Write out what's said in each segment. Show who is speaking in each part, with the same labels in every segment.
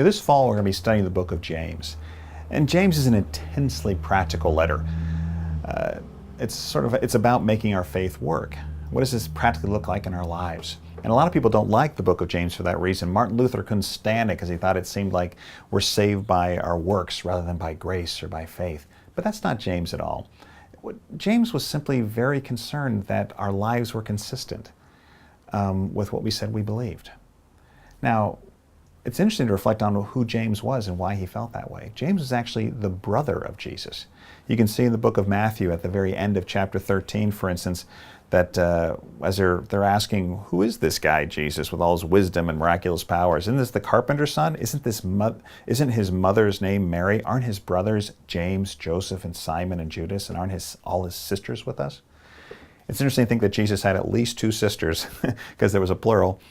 Speaker 1: This fall we're going to be studying the book of James. And James is an intensely practical letter. It's about making our faith work. What does this practically look like in our lives? And a lot of people don't like the book of James for that reason. Martin Luther couldn't stand it because he thought it seemed like we're saved by our works rather than by grace or by faith. But that's not James at all. James was simply very concerned that our lives were consistent with what we said we believed. Now, it's interesting to reflect on who James was and why he felt that way. James was actually the brother of Jesus. You can see in the book of Matthew at the very end of chapter 13, for instance, that as they're asking, who is this guy, Jesus, with all his wisdom and miraculous powers? Isn't this the carpenter's son? Isn't his mother's name Mary? Aren't his brothers James, Joseph, and Simon, and Judas? And aren't all his sisters with us? It's interesting to think that Jesus had at least 2 sisters, because there was a plural,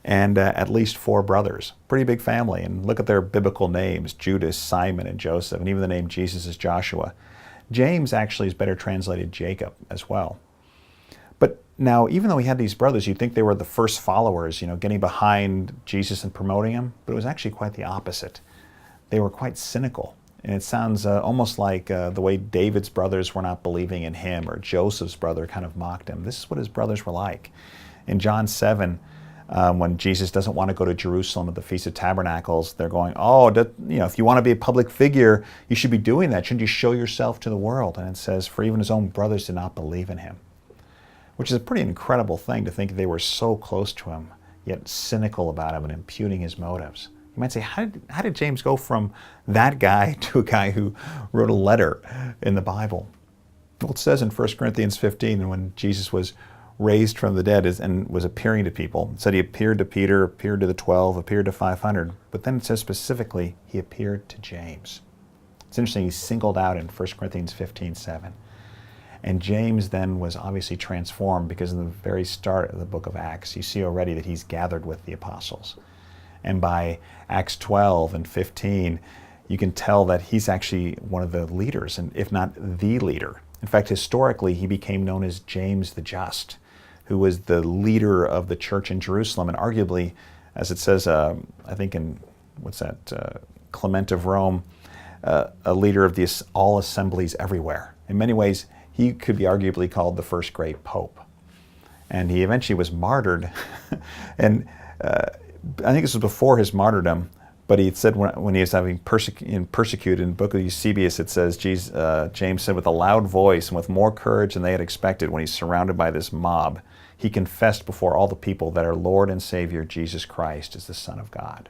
Speaker 1: and at least 4 brothers. Pretty big family. And look at their biblical names, Judas, Simon, and Joseph, and even the name Jesus is Joshua. James actually is better translated Jacob as well. But now, even though he had these brothers, you'd think they were the first followers, getting behind Jesus and promoting him, but it was actually quite the opposite. They were quite cynical. And it sounds almost like the way David's brothers were not believing in him, or Joseph's brother kind of mocked him. This is what his brothers were like. In John 7, when Jesus doesn't want to go to Jerusalem at the Feast of Tabernacles, they're going, if you want to be a public figure, you should be doing that. Shouldn't you show yourself to the world? And it says, for even his own brothers did not believe in him. Which is a pretty incredible thing to think they were so close to him, yet cynical about him and imputing his motives. You might say, how did James go from that guy to a guy who wrote a letter in the Bible? Well, it says in 1 Corinthians 15, when Jesus was raised from the dead and was appearing to people, it said he appeared to Peter, appeared to the 12, appeared to 500, but then it says specifically he appeared to James. It's interesting, he's singled out in 1 Corinthians 15:7. And James then was obviously transformed, because in the very start of the book of Acts, you see already that he's gathered with the apostles. And by Acts 12 and 15, you can tell that he's actually one of the leaders, and if not the leader. In fact, historically, he became known as James the Just, who was the leader of the church in Jerusalem, and arguably, as it says, I think in, Clement of Rome, a leader of all assemblies everywhere. In many ways, he could be arguably called the first great pope. And he eventually was martyred. And I think this was before his martyrdom, but he said when he was having persecuted, in the book of Eusebius, it says, James said, with a loud voice and with more courage than they had expected when he's surrounded by this mob, he confessed before all the people that our Lord and Savior, Jesus Christ, is the Son of God.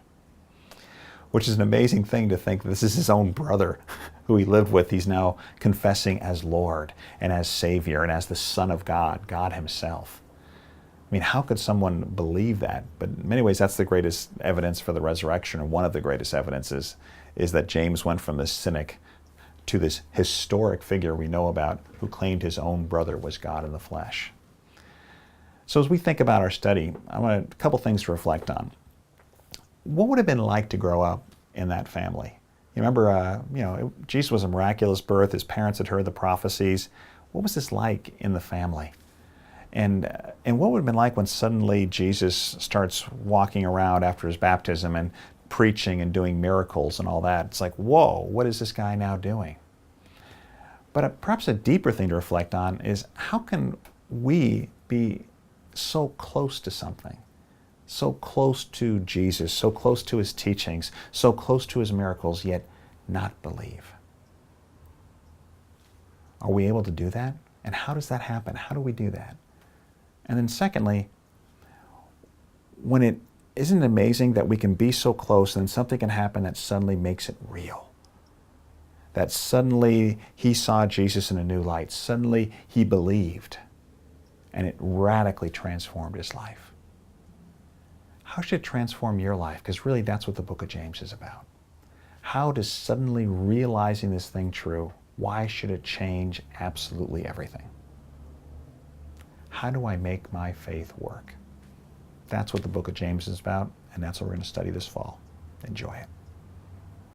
Speaker 1: Which is an amazing thing to think this is his own brother who he lived with. He's now confessing as Lord and as Savior and as the Son of God, God himself. I mean, how could someone believe that? But in many ways, that's the greatest evidence for the resurrection, or one of the greatest evidences, is that James went from this cynic to this historic figure we know about, who claimed his own brother was God in the flesh. So as we think about our study, I want a couple things to reflect on. What would it have been like to grow up in that family? You remember, Jesus was a miraculous birth. His parents had heard the prophecies. What was this like in the family? And what would it have been like when suddenly Jesus starts walking around after his baptism and preaching and doing miracles and all that? It's like, whoa, what is this guy now doing? But perhaps a deeper thing to reflect on is, how can we be so close to something? So close to Jesus, so close to his teachings, so close to his miracles, yet not believe? Are we able to do that? And how does that happen? How do we do that? And then secondly, isn't it amazing that we can be so close and then something can happen that suddenly makes it real? That suddenly he saw Jesus in a new light. Suddenly he believed, and it radically transformed his life. How should it transform your life? Because really that's what the book of James is about. How does suddenly realizing this thing true, why should it change absolutely everything? How do I make my faith work? That's what the book of James is about, and that's what we're going to study this fall. Enjoy it.